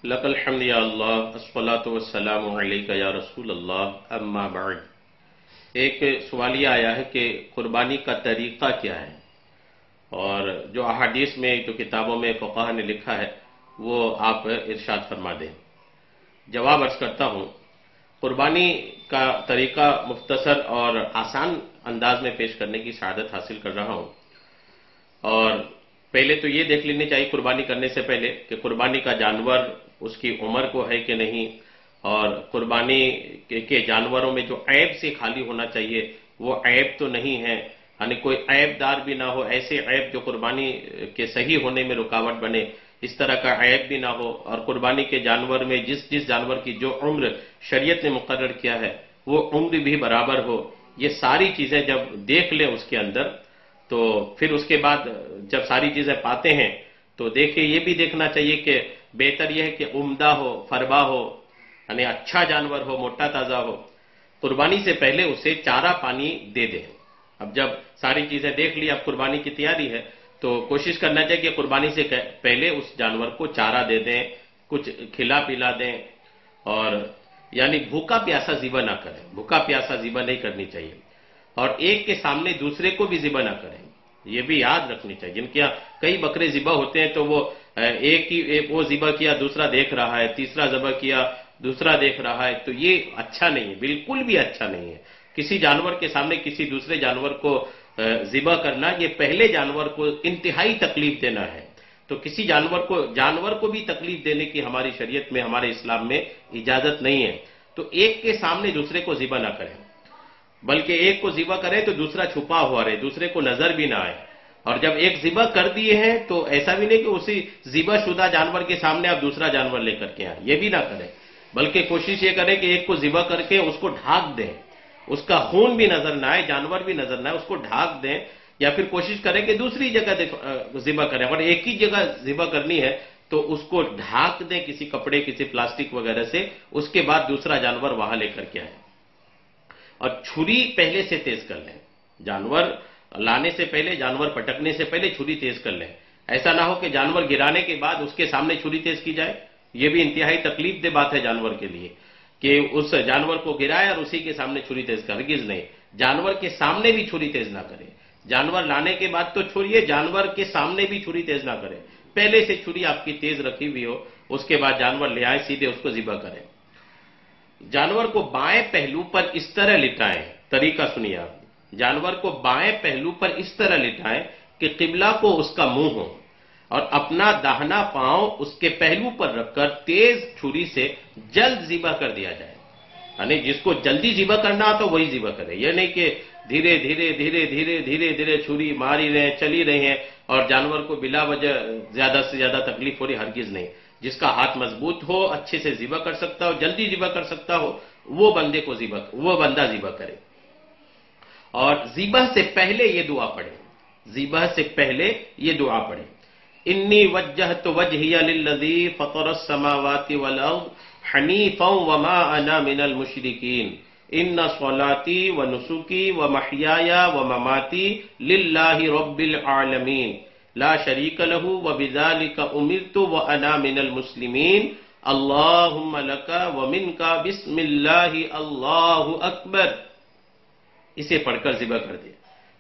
لک الحمد یا اللہ الصلاۃ والسلام علیک یا رسول اللہ اما بعد۔ ایک سوال یہ آیا ہے کہ قربانی کا طریقہ کیا ہے، اور جو احادیث میں جو کتابوں میں فقہا نے لکھا ہے وہ آپ ارشاد فرما دیں۔ جواب عرض کرتا ہوں، قربانی کا طریقہ مختصر اور آسان انداز میں پیش کرنے کی سعادت حاصل کر رہا ہوں۔ اور پہلے تو یہ دیکھ لینی چاہیے قربانی کرنے سے پہلے کہ قربانی کا جانور اس کی عمر کو ہے کہ نہیں، اور قربانی کے جانوروں میں جو عیب سے خالی ہونا چاہیے وہ عیب تو نہیں ہے، یعنی کوئی عیب دار بھی نہ ہو، ایسے عیب جو قربانی کے صحیح ہونے میں رکاوٹ بنے، اس طرح کا عیب بھی نہ ہو، اور قربانی کے جانور میں جس جانور کی جو عمر شریعت نے مقرر کیا ہے وہ عمر بھی برابر ہو۔ یہ ساری چیزیں جب دیکھ لیں اس کے اندر، تو پھر اس کے بعد جب ساری چیزیں پاتے ہیں تو دیکھیں یہ بھی دیکھنا چاہیے کہ بہتر یہ ہے کہ عمدہ ہو، فربا ہو، یعنی اچھا جانور ہو، موٹا تازہ ہو۔ قربانی سے پہلے اسے چارہ پانی دے دیں۔ اب جب ساری چیزیں دیکھ لی، اب قربانی کی تیاری ہے، تو کوشش کرنا چاہیے کہ قربانی سے پہلے اس جانور کو چارہ دے دیں، کچھ کھلا پلا دیں، اور یعنی بھوکا پیاسا ذبح نہ کریں، بھوکا پیاسا ذبح نہیں کرنی چاہیے، اور ایک کے سامنے دوسرے کو بھی ذبح نہ کریں، یہ بھی یاد رکھنی چاہیے۔ جن کے یہاں کئی بکرے ذبح ہوتے ہیں تو وہ وہ ذبح کیا دوسرا دیکھ رہا ہے، تیسرا ذبح کیا دوسرا دیکھ رہا ہے، تو یہ اچھا نہیں ہے، بالکل بھی اچھا نہیں ہے۔ کسی جانور کے سامنے کسی دوسرے جانور کو ذبح کرنا، یہ پہلے جانور کو انتہائی تکلیف دینا ہے۔ تو کسی جانور کو بھی تکلیف دینے کی ہماری شریعت میں، ہمارے اسلام میں اجازت نہیں ہے۔ تو ایک کے سامنے دوسرے کو ذبح نہ کریں، بلکہ ایک کو ذبح کریں تو دوسرا چھپا ہوا رہے، دوسرے کو نظر بھی نہ آئے۔ اور جب ایک ذبح کر دیے ہیں تو ایسا بھی نہیں کہ اسی ذبح شدہ جانور کے سامنے آپ دوسرا جانور لے کر کے آئیں، یہ بھی نہ کریں، بلکہ کوشش یہ کریں کہ ایک کو ذبح کر کے اس کو ڈھانک دیں، اس کا خون بھی نظر نہ آئے، جانور بھی نظر نہ آئے، اس کو ڈھانک دیں، یا پھر کوشش کریں کہ دوسری جگہ ذبح کریں۔ اگر ایک ہی جگہ ذبح کرنی ہے تو اس کو ڈھانک دیں کسی کپڑے، کسی پلاسٹک وغیرہ سے، اس کے بعد دوسرا جانور وہاں لے کر کے آئیں۔ اور چھری پہلے سے تیز کر لیں، جانور لانے سے پہلے، جانور پٹکنے سے پہلے چھری تیز کر لیں۔ ایسا نہ ہو کہ جانور گرانے کے بعد اس کے سامنے چھری تیز کی جائے، یہ بھی انتہائی تکلیف دہ بات ہے جانور کے لیے، کہ اس جانور کو گرائے اور اسی کے سامنے چھری تیز کر، ہرگز نہیں، جانور کے سامنے بھی چھری تیز نہ کرے۔ جانور لانے کے بعد تو چھوڑیے، جانور کے سامنے بھی چھری تیز نہ کرے، پہلے سے چھری آپ کی تیز رکھی ہوئی ہو، اس کے بعد جانور لے آئے، سیدھے اس کو ذبح کریں۔ جانور کو بائیں پہلو پر اس طرح لٹائیں، طریقہ سنیے آپ، جانور کو بائیں پہلو پر اس طرح لٹائیں کہ قبلہ کو اس کا منہ ہو، اور اپنا داہنا پاؤں اس کے پہلو پر رکھ کر تیز چھری سے جلد ذبح کر دیا جائے۔ یعنی جس کو جلدی ذبح کرنا ہو تو وہی ذبح کرے، یہ نہیں کہ دھیرے دھیرے دھیرے دھیرے دھیرے دھیرے چھری ماری رہے ہیں، چلی رہے ہیں، اور جانور کو بلا وجہ زیادہ سے زیادہ تکلیف ہو رہی، ہرگز نہیں۔ جس کا ہاتھ مضبوط ہو، اچھے سے ذبح کر سکتا ہو، جلدی ذبح کر سکتا ہو، وہ بندہ ذبح کرے۔ اور ذبح سے پہلے یہ دعا پڑھیں، ذبح سے پہلے یہ دعا پڑھیں، انی وجہت وجہی للذی فطر السماوات والارض حنیفا وما انا من المشرکین ان صلاتی ونسکی ومحیای ومماتی للہ رب العالمین لا شریک لہ وبذالک امرت وانا من المسلمین اللہم لک ومنک بسم اللہ اللہ اکبر۔ اسے پڑھ کر ذبح کر دے۔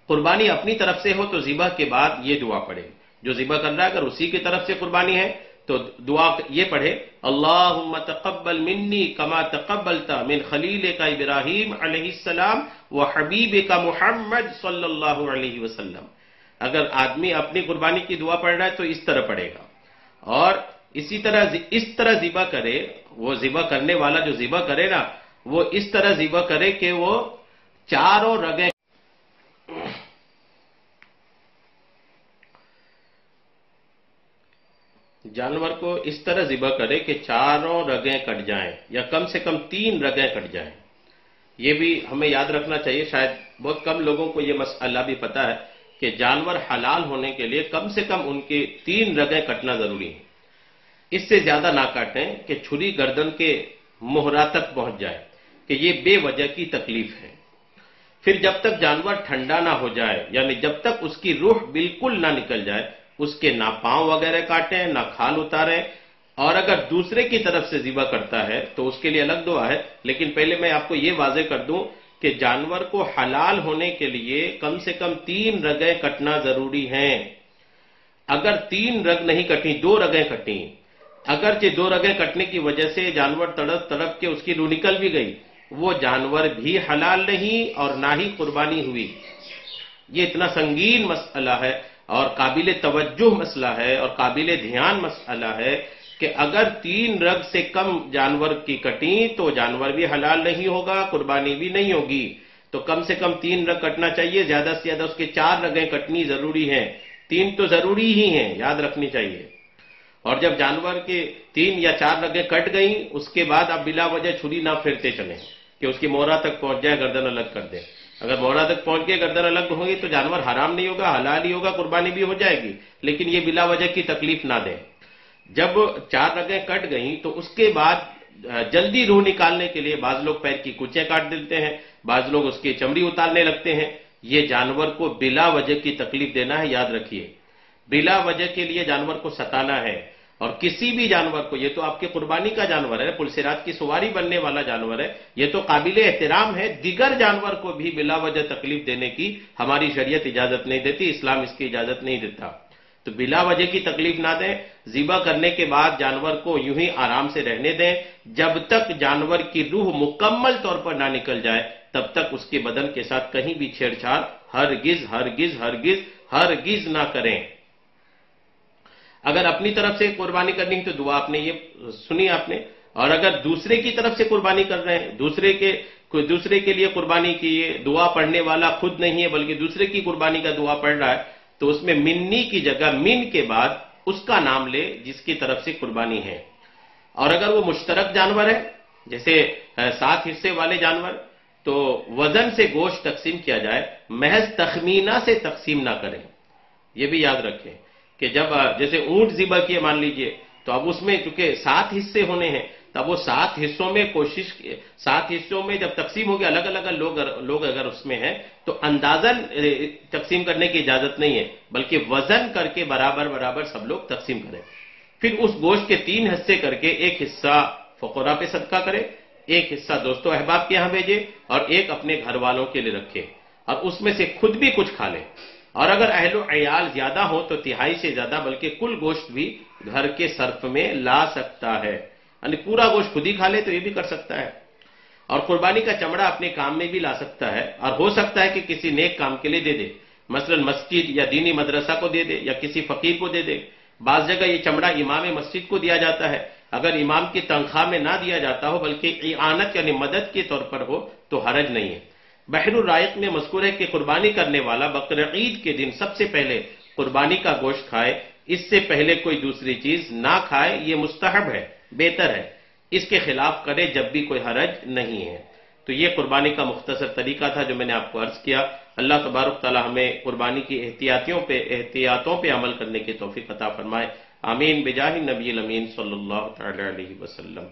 قربانی اپنی طرف سے ہو تو ذبح کے بعد یہ دعا پڑھے، جو ذبح کر رہا ہے اگر اسی کی طرف سے قربانی ہے تو دعا یہ پڑھے، اللہم تقبل منی کما تقبلت من خلیلک ابراہیم علیہ السلام وحبیبک محمد صلی اللہ علیہ وسلم۔ اگر آدمی اپنی قربانی کی دعا پڑھ رہا ہے تو اس طرح پڑھے گا، اور اسی طرح ذبح کرے، وہ ذبح کرنے والا جو ذبح کرے نا، وہ اس طرح ذبح کرے کہ وہ چاروں رگیں جانور کو اس طرح ذبح کرے کہ چاروں رگیں کٹ جائیں، یا کم سے کم 3 رگیں کٹ جائیں۔ یہ بھی ہمیں یاد رکھنا چاہیے، شاید بہت کم لوگوں کو یہ مسئلہ بھی پتا ہے کہ جانور حلال ہونے کے لیے کم سے کم ان کی 3 رگیں کٹنا ضروری ہے۔ اس سے زیادہ نہ کاٹیں کہ چھری گردن کے مہرا تک پہنچ جائے، کہ یہ بے وجہ کی تکلیف ہے۔ پھر جب تک جانور ٹھنڈا نہ ہو جائے، یعنی جب تک اس کی روح بالکل نہ نکل جائے، اس کے نہ پاؤں وغیرہ کاٹیں، نہ کھال اتاریں، اور اگر دوسرے کی طرف سے ذبح کرتا ہے تو اس کے لیے الگ دعا ہے، لیکن پہلے میں آپ کو یہ واضح کر دوں کہ جانور کو حلال ہونے کے لیے کم سے کم 3 رگیں کٹنا ضروری ہیں۔ اگر 3 رگ نہیں کٹی، 2 رگیں کٹی، اگرچہ 2 رگیں کٹنے کی وجہ سے جانور تڑپ تڑپ کے اس کی روح نکل بھی گئی، وہ جانور بھی حلال نہیں اور نہ ہی قربانی ہوئی۔ یہ اتنا سنگین مسئلہ ہے اور قابل توجہ مسئلہ ہے اور قابل دھیان مسئلہ ہے کہ اگر 3 رگ سے کم جانور کی کٹیں تو جانور بھی حلال نہیں ہوگا، قربانی بھی نہیں ہوگی۔ تو کم سے کم 3 رگ کٹنا چاہیے، زیادہ سے زیادہ اس کے 4 رگیں کٹنی ضروری ہیں، 3 تو ضروری ہی ہیں، یاد رکھنی چاہیے۔ اور جب جانور کے 3 یا 4 رگیں کٹ گئیں، اس کے بعد آپ بلا وجہ چھری نہ پھیرتے چلیں کہ اس کی مورا تک پہنچ جائے، گردن الگ کر دیں۔ اگر مورا تک پہنچ کے گردن الگ ہوگی تو جانور حرام نہیں ہوگا، حلال ہی ہوگا، قربانی بھی ہو جائے گی، لیکن یہ بلا وجہ کی تکلیف نہ دیں۔ جب 4 رگیں کٹ گئیں تو اس کے بعد جلدی روح نکالنے کے لیے بعض لوگ پیر کی کوچیں کاٹ دیتے ہیں، بعض لوگ اس کی چمڑی اتارنے لگتے ہیں۔ یہ جانور کو بلا وجہ کی تکلیف دینا ہے، یاد رکھیے، بلا وجہ کے لیے جانور کو ستانا ہے۔ اور کسی بھی جانور کو، یہ تو آپ کی قربانی کا جانور ہے، پلسرات کی سواری بننے والا جانور ہے، یہ تو قابل احترام ہے، دیگر جانور کو بھی بلا وجہ تکلیف دینے کی ہماری شریعت اجازت نہیں دیتی، اسلام اس کی اجازت نہیں دیتا۔ تو بلا وجہ کی تکلیف نہ دیں، ذبح کرنے کے بعد جانور کو یوں ہی آرام سے رہنے دیں، جب تک جانور کی روح مکمل طور پر نہ نکل جائے تب تک اس کے بدن کے ساتھ کہیں بھی چھیڑ چھاڑ ہرگز ہرگز ہرگز ہرگز نہ کریں۔ اگر اپنی طرف سے قربانی کرنی ہے تو دعا آپ نے یہ سنی آپ نے، اور اگر دوسرے کی طرف سے قربانی کر رہے ہیں، دوسرے کے لیے قربانی کی دعا پڑھنے والا خود نہیں ہے بلکہ دوسرے کی قربانی کا دعا پڑھ رہا ہے، تو اس میں منی کی جگہ من کے بعد اس کا نام لے جس کی طرف سے قربانی ہے۔ اور اگر وہ مشترک جانور ہے، جیسے 7 حصے والے جانور، تو وزن سے گوشت تقسیم کیا جائے، محض تخمینہ سے تقسیم نہ کریں۔ یہ بھی یاد رکھیں کہ جب جیسے اونٹ ذبح کیے مان لیجئے، تو اب اس میں چونکہ 7 حصے ہونے ہیں، تب وہ 7 حصوں میں 7 حصوں میں جب تقسیم ہو گیا، الگ الگ لوگ اگر اس میں ہیں تو اندازاً تقسیم کرنے کی اجازت نہیں ہے، بلکہ وزن کر کے برابر برابر سب لوگ تقسیم کریں۔ پھر اس گوشت کے 3 حصے کر کے ایک حصہ فقراء پہ صدقہ کرے، ایک حصہ دوست و احباب کے یہاں بھیجے اور ایک اپنے گھر والوں کے لیے رکھے، اور اس میں سے خود بھی کچھ کھا لے۔ اور اگر اہل و عیال زیادہ ہو تو تہائی سے زیادہ بلکہ کل گوشت بھی گھر کے صرف میں لا سکتا ہے، یعنی پورا گوشت خود ہی کھا لے تو یہ بھی کر سکتا ہے۔ اور قربانی کا چمڑا اپنے کام میں بھی لا سکتا ہے، اور ہو سکتا ہے کہ کسی نیک کام کے لیے دے دے، مثلا مسجد یا دینی مدرسہ کو دے دے یا کسی فقیر کو دے دے۔ بعض جگہ یہ چمڑا امام مسجد کو دیا جاتا ہے، اگر امام کی تنخواہ میں نہ دیا جاتا ہو بلکہ اعانت یعنی مدد کے طور پر ہو تو حرج نہیں ہے۔ بحر الرائق میں مذکور ہے کہ قربانی کرنے والا بقرعید کے دن سب سے پہلے قربانی کا گوشت کھائے، اس سے پہلے کوئی دوسری چیز نہ کھائے، یہ مستحب ہے، بہتر ہے، اس کے خلاف کرے جب بھی کوئی حرج نہیں ہے۔ تو یہ قربانی کا مختصر طریقہ تھا جو میں نے آپ کو عرض کیا۔ اللہ تبارک تعالی ہمیں قربانی کی احتیاطوں پہ عمل کرنے کی توفیق عطا فرمائے، آمین بجاہ النبی الامین صلی اللہ تعالی علیہ وسلم۔